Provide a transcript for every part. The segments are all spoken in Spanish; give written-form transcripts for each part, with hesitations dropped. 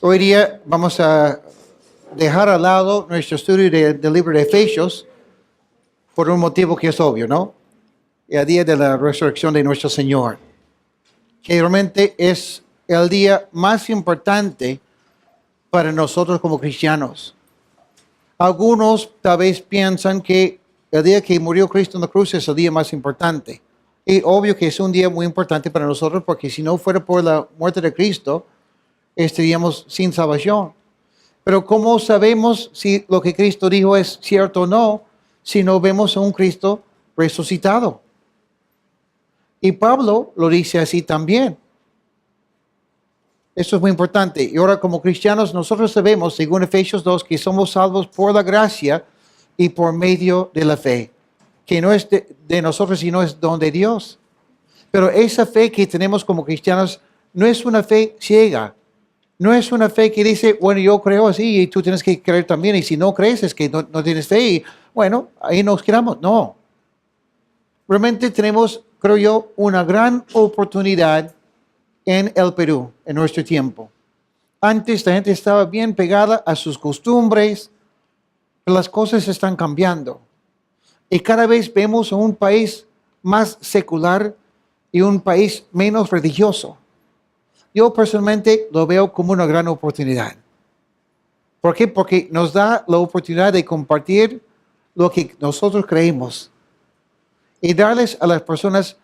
Hoy día vamos a dejar al lado nuestro estudio del libro de Efesios por un motivo que es obvio, ¿no? El día de la resurrección de nuestro Señor, que realmente es el día más importante para nosotros como cristianos. Algunos tal vez piensan que el día que murió Cristo en la cruz es el día más importante. Y obvio que es un día muy importante para nosotros porque si no fuera por la muerte de Cristo, estaríamos sin salvación. Pero ¿cómo sabemos si lo que Cristo dijo es cierto o no si no vemos a un Cristo resucitado? Y Pablo lo dice así también. Eso es muy importante. Y ahora como cristianos nosotros sabemos, según Efesios 2, que somos salvos por la gracia y por medio de la fe. Que no es de nosotros, sino es don de Dios. Pero esa fe que tenemos como cristianos no es una fe ciega. No es una fe que dice, bueno, yo creo así y tú tienes que creer también. Y si no crees es que no tienes fe y bueno, ahí nos quedamos. No. Realmente tenemos, creo yo, una gran oportunidad en el Perú, en nuestro tiempo. Antes la gente estaba bien pegada a sus costumbres, pero las cosas están cambiando. Y cada vez vemos a un país más secular y un país menos religioso. Yo personalmente lo veo como una gran oportunidad. ¿Por qué? Porque nos da la oportunidad de compartir lo que nosotros creemos y darles a las personas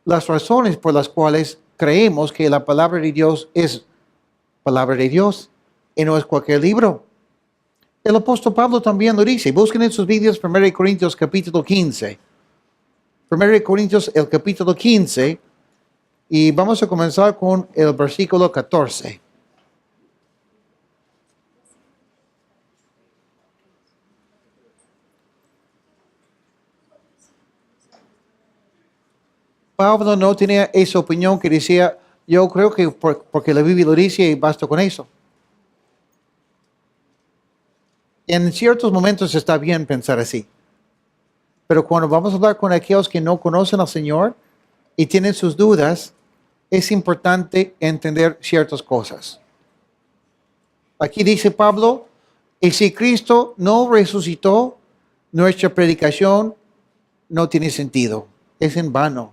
las razones por las cuales creemos que la palabra de Dios es palabra de Dios y no es cualquier libro. El apóstol Pablo también lo dice. Busquen en sus vídeos 1 Corintios capítulo 15. 1 Corintios el capítulo 15 y vamos a comenzar con el versículo 14. Pablo no tenía esa opinión que decía, yo creo que porque la Biblia lo dice y basta con eso. En ciertos momentos está bien pensar así. Pero cuando vamos a hablar con aquellos que no conocen al Señor y tienen sus dudas, es importante entender ciertas cosas. Aquí dice Pablo, y si Cristo no resucitó, nuestra predicación no tiene sentido, es en vano.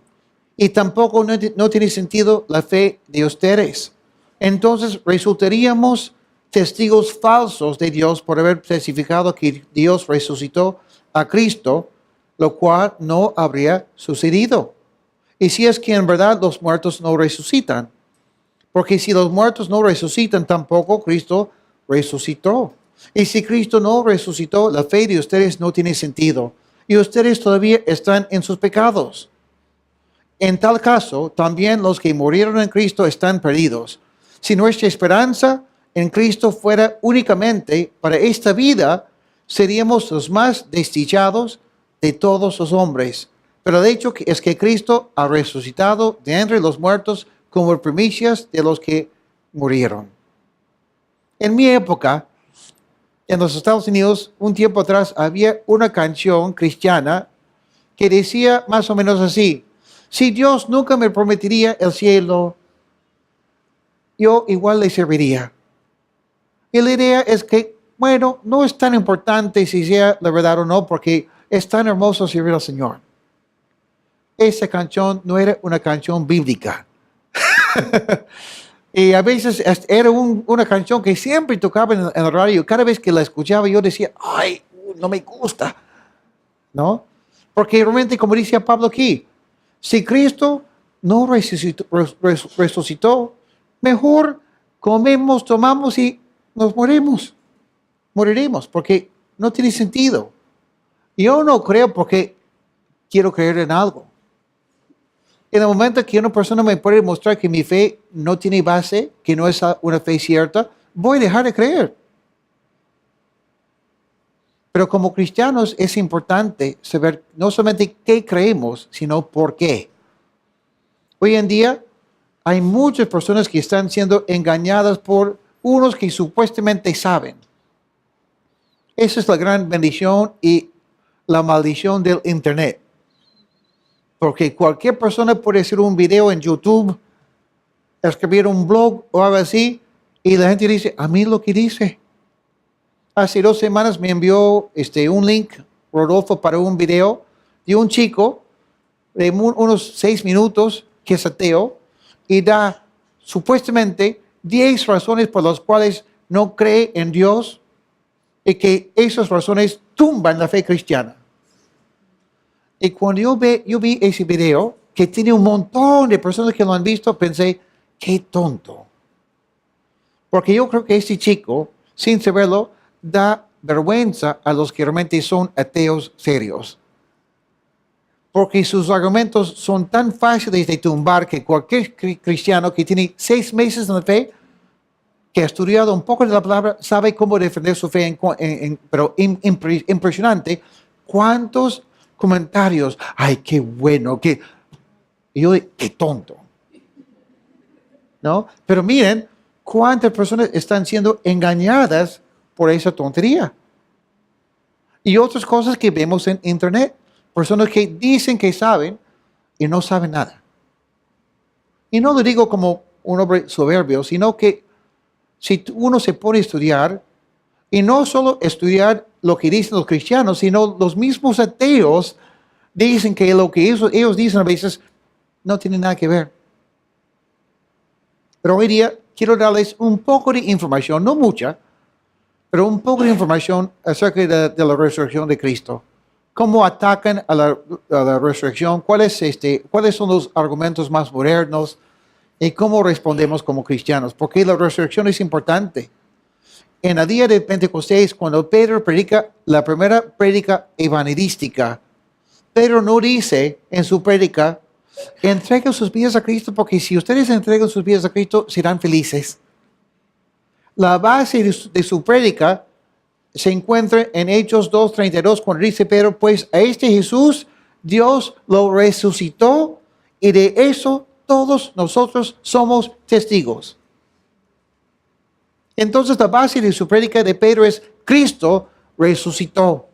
Y tampoco no tiene sentido la fe de ustedes. Entonces resultaríamos testigos falsos de Dios por haber testificado que Dios resucitó a Cristo, lo cual no habría sucedido. Y si es que en verdad los muertos no resucitan, porque si los muertos no resucitan, tampoco Cristo resucitó. Y si Cristo no resucitó, la fe de ustedes no tiene sentido. Y ustedes todavía están en sus pecados. En tal caso, también los que murieron en Cristo están perdidos. Si nuestra esperanza en Cristo fuera únicamente para esta vida, seríamos los más desdichados de todos los hombres. Pero el hecho es que Cristo ha resucitado de entre los muertos como primicias de los que murieron. En mi época, en los Estados Unidos, un tiempo atrás, había una canción cristiana que decía más o menos así: si Dios nunca me prometería el cielo, yo igual le serviría. Y la idea es que, bueno, no es tan importante si sea la verdad o no, porque es tan hermoso servir al Señor. Esa canción no era una canción bíblica. Y a veces era una canción que siempre tocaba en la radio. Cada vez que la escuchaba yo decía, ay, no me gusta. ¿No? Porque realmente, como dice Pablo aquí, si Cristo no resucitó, mejor comemos, tomamos y nos morimos. Moriremos porque no tiene sentido. Yo no creo porque quiero creer en algo. En el momento que una persona me puede mostrar que mi fe no tiene base, que no es una fe cierta, voy a dejar de creer. Pero como cristianos es importante saber no solamente qué creemos, sino por qué. Hoy en día hay muchas personas que están siendo engañadas por unos que supuestamente saben. Esa es la gran bendición y la maldición del Internet. Porque cualquier persona puede hacer un video en YouTube, escribir un blog o algo así, Y la gente dice, a mí lo que dice. Hace 2 semanas me envió un link, Rodolfo, para un video de un chico de unos 6 minutos que es ateo y da supuestamente 10 razones por las cuales no cree en Dios y que esas razones tumban la fe cristiana. Y cuando yo vi ese video, que tiene un montón de personas que lo han visto, pensé, qué tonto. Porque yo creo que este chico, sin saberlo, da vergüenza a los que realmente son ateos serios. Porque sus argumentos son tan fáciles de tumbar que cualquier cristiano que tiene 6 meses en la fe, que ha estudiado un poco de la palabra, sabe cómo defender su fe, pero impresionante. ¿Cuántos comentarios? Ay, qué bueno, y yo digo, qué tonto. ¿No? Pero miren, cuántas personas están siendo engañadas por esa tontería. Y otras cosas que vemos en internet. Personas que dicen que saben y no saben nada. Y no lo digo como un hombre soberbio, sino que si uno se pone a estudiar, y no solo estudiar lo que dicen los cristianos, sino los mismos ateos dicen que lo que ellos dicen a veces no tiene nada que ver. Pero hoy día quiero darles un poco de información, no mucha, pero un poco de información acerca de la resurrección de Cristo. Cómo atacan a la resurrección, cuáles son los argumentos más modernos y cómo respondemos como cristianos. Porque la resurrección es importante. En el día de Pentecostés, cuando Pedro predica la primera prédica evangelística, Pedro no dice en su prédica, entreguen sus vidas a Cristo, porque si ustedes entregan sus vidas a Cristo, serán felices. La base de su prédica se encuentra en Hechos 2:32, cuando dice Pedro, pues a este Jesús Dios lo resucitó y de eso todos nosotros somos testigos. Entonces la base de su prédica de Pedro es Cristo resucitó.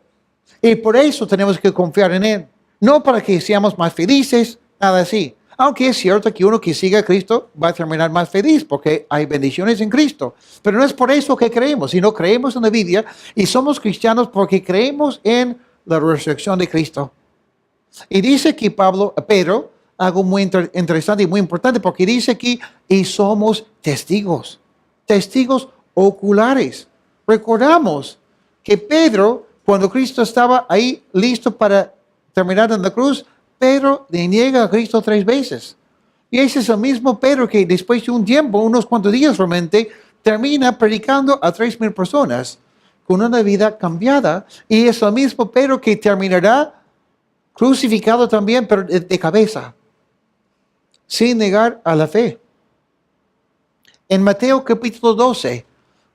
Y por eso tenemos que confiar en Él. No para que seamos más felices, nada así. Aunque es cierto que uno que siga a Cristo va a terminar más feliz porque hay bendiciones en Cristo. Pero no es por eso que creemos, sino creemos en la Biblia y somos cristianos porque creemos en la resurrección de Cristo. Y dice aquí Pedro, algo muy interesante y muy importante, porque dice aquí, y somos testigos oculares. Recordamos que Pedro, cuando Cristo estaba ahí listo para terminar en la cruz, Pedro le niega a Cristo 3 veces. Y ese es el mismo Pedro que después de un tiempo, unos cuantos días realmente, termina predicando a 3,000 personas con una vida cambiada. Y es el mismo Pedro que terminará crucificado también, pero de cabeza, sin negar a la fe. En Mateo capítulo 12,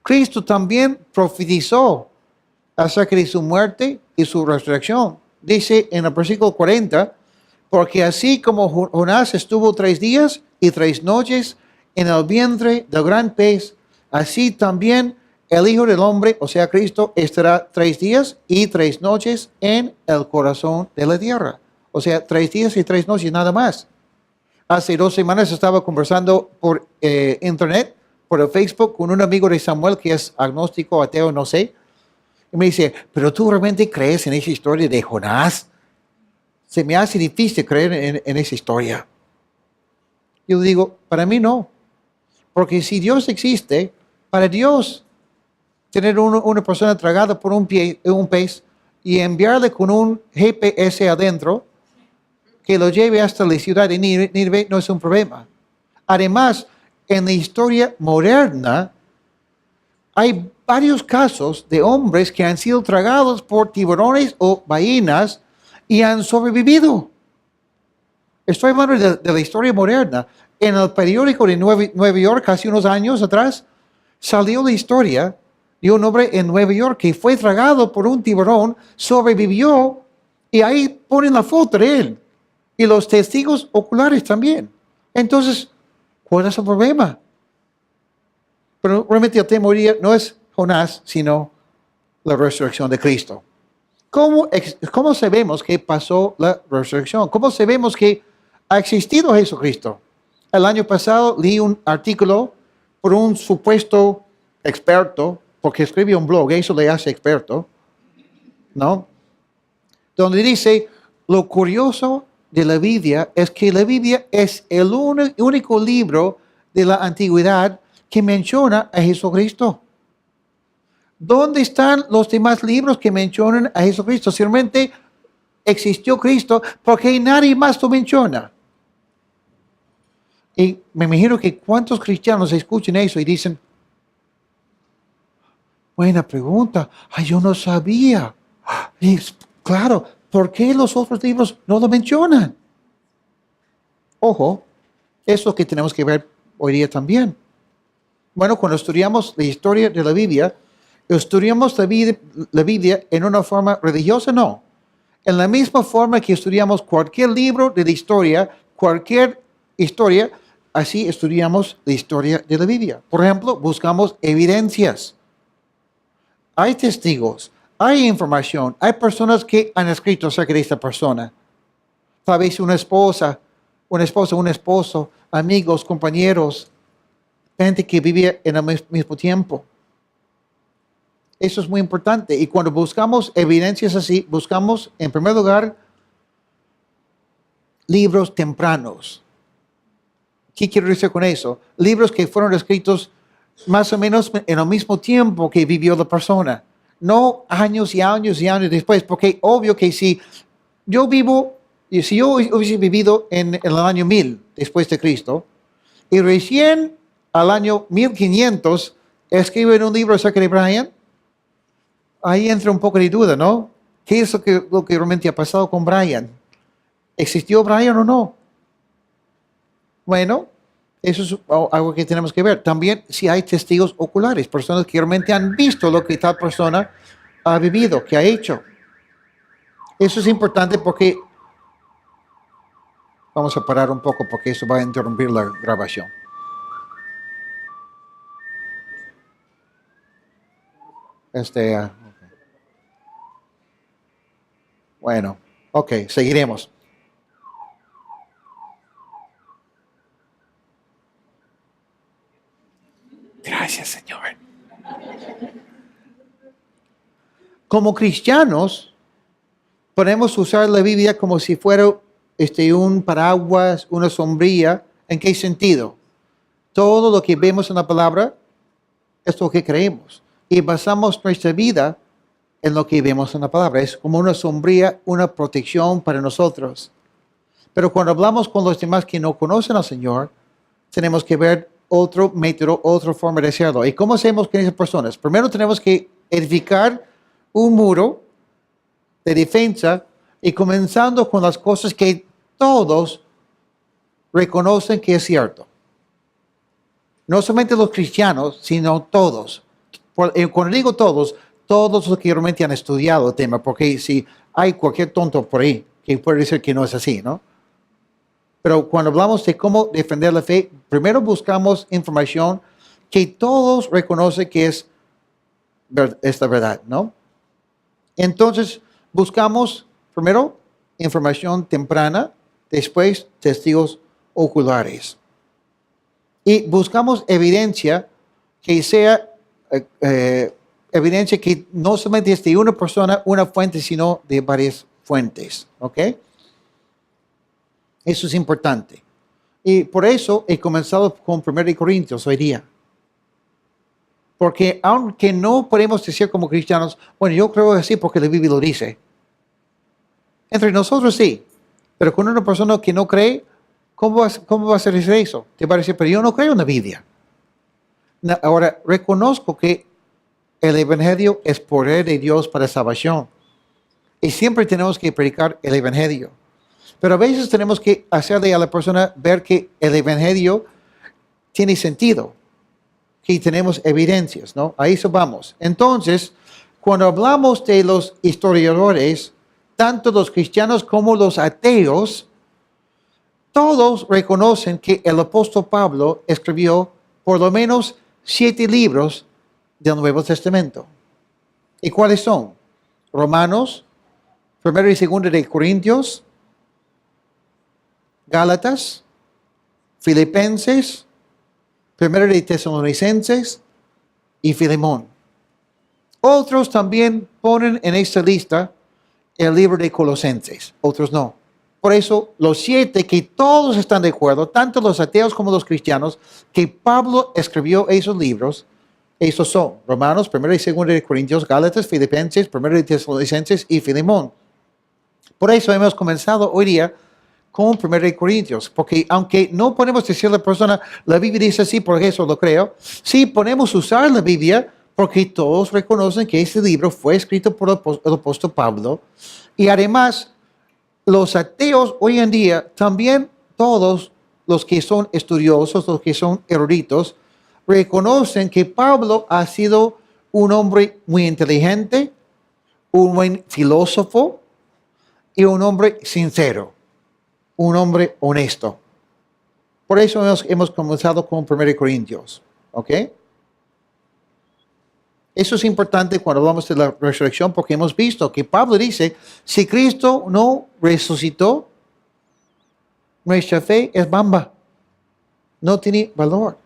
Cristo también profetizó acerca de su muerte y su resurrección. Dice en el versículo 40, porque así como Jonás estuvo 3 días y 3 noches en el vientre del gran pez, así también el Hijo del Hombre, o sea Cristo, estará 3 días y 3 noches en el corazón de la tierra. O sea, 3 días y 3 noches, nada más. Hace 2 semanas estaba conversando por internet, por el Facebook, con un amigo de Samuel que es agnóstico, ateo, no sé. Y me dice, ¿pero tú realmente crees en esa historia de Jonás? Se me hace difícil creer en esa historia. Yo digo, para mí no. Porque si Dios existe, para Dios tener una persona tragada por un pez y enviarle con un GPS adentro que lo lleve hasta la ciudad de Nínive no es un problema. Además, en la historia moderna hay varios casos de hombres que han sido tragados por tiburones o ballenas y han sobrevivido. Estoy hablando de la historia moderna. En el periódico de Nueva York, hace unos años atrás, salió la historia de un hombre en Nueva York que fue tragado por un tiburón, sobrevivió, y ahí ponen la foto de él. Y los testigos oculares también. Entonces, ¿cuál es el problema? Pero realmente el tema no es Jonás, sino la resurrección de Cristo. ¿Cómo sabemos que pasó la resurrección? ¿Cómo sabemos que ha existido Jesucristo? El año pasado leí un artículo por por un supuesto experto, porque escribe un blog, eso le hace experto, ¿no? Donde dice, lo curioso de la Biblia es que la Biblia es el único libro de la antigüedad que menciona a Jesucristo. ¿Dónde están los demás libros que mencionan a Jesucristo? Simplemente existió Cristo porque nadie más lo menciona. Y me imagino que cuántos cristianos escuchan eso y dicen, buena pregunta, ay, yo no sabía. Y, claro, ¿por qué los otros libros no lo mencionan? Ojo, eso es lo que tenemos que ver hoy día también. Bueno, cuando estudiamos la historia de la Biblia, ¿estudiamos la Biblia en una forma religiosa? No. En la misma forma que estudiamos cualquier libro de la historia, cualquier historia, así estudiamos la historia de la Biblia. Por ejemplo, buscamos evidencias. Hay testigos, hay información, hay personas que han escrito acerca de esta persona. Tal vez una esposa, un esposo, amigos, compañeros, gente que vivía en el mismo tiempo. Eso es muy importante. Y cuando buscamos evidencias así, buscamos, en primer lugar, libros tempranos. ¿Qué quiero decir con eso? Libros que fueron escritos más o menos en el mismo tiempo que vivió la persona. No años y años y años después, porque obvio que si yo hubiese vivido en el año 1000 después de Cristo, y recién al año 1500 escriben un libro acerca de Brian, ahí entra un poco de duda, ¿no? ¿Qué es lo que realmente ha pasado con Brian? ¿Existió Brian o no? Bueno, eso es algo que tenemos que ver. También si hay testigos oculares, personas que realmente han visto lo que tal persona ha vivido, que ha hecho. Eso es importante porque vamos a parar un poco porque eso va a interrumpir la grabación. Okay. Bueno, ok, seguiremos. Gracias, Señor. Como cristianos, podemos usar la Biblia como si fuera un paraguas, una sombrilla. ¿En qué sentido? Todo lo que vemos en la palabra es lo que creemos. Y basamos nuestra vida en lo que vemos en la palabra. Es como una sombrilla, una protección para nosotros. Pero cuando hablamos con los demás que no conocen al Señor, tenemos que ver otro método, otra forma de hacerlo. ¿Y cómo hacemos con esas personas? Primero tenemos que edificar un muro de defensa y comenzando con las cosas que todos reconocen que es cierto. No solamente los cristianos, sino todos. Cuando digo todos los que realmente han estudiado el tema, porque si hay cualquier tonto por ahí que puede decir que no es así, ¿no? Pero cuando hablamos de cómo defender la fe, primero buscamos información que todos reconocen que es esta verdad, ¿no? Entonces, buscamos primero información temprana, después testigos oculares. Y buscamos evidencia que sea evidencia que no solamente es de una persona, una fuente, sino de varias fuentes. ¿Ok? Eso es importante. Y por eso he comenzado con 1 Corintios hoy día. Porque aunque no podemos decir como cristianos, bueno, yo creo así porque la Biblia lo dice. Entre nosotros sí. Pero con una persona que no cree, ¿cómo va a ser eso? Te va a decir, pero yo no creo en la Biblia. Ahora, reconozco que el Evangelio es poder de Dios para salvación. Y siempre tenemos que predicar el Evangelio. Pero a veces tenemos que hacerle a la persona ver que el Evangelio tiene sentido. Que tenemos evidencias, ¿no? A eso vamos. Entonces, cuando hablamos de los historiadores, tanto los cristianos como los ateos, todos reconocen que el apóstol Pablo escribió por lo menos 7 libros del Nuevo Testamento. ¿Y cuáles son? Romanos, 1 y 2 de Corintios, Gálatas, Filipenses, Primera de Tesalonicenses y Filemón. Otros también ponen en esta lista el libro de Colosenses, otros no. Por eso, los 7 que todos están de acuerdo, tanto los ateos como los cristianos, que Pablo escribió esos libros, esos son Romanos, 1 y 2 de Corintios, Gálatas, Filipenses, 1 de Tesalonicenses y Filemón. Por eso hemos comenzado hoy día con 1 de Corintios, porque aunque no podemos decirle a la persona, la Biblia dice así, porque eso lo creo, sí podemos usar la Biblia porque todos reconocen que este libro fue escrito por el apóstol Pablo. Y además, los ateos hoy en día, también todos los que son estudiosos, los que son eruditos, reconocen que Pablo ha sido un hombre muy inteligente, un buen filósofo y un hombre sincero, un hombre honesto. Por eso hemos comenzado con 1 Corintios, ¿ok? Eso es importante cuando hablamos de la resurrección porque hemos visto que Pablo dice, si Cristo no resucitó, nuestra fe es bamba, no tiene valor.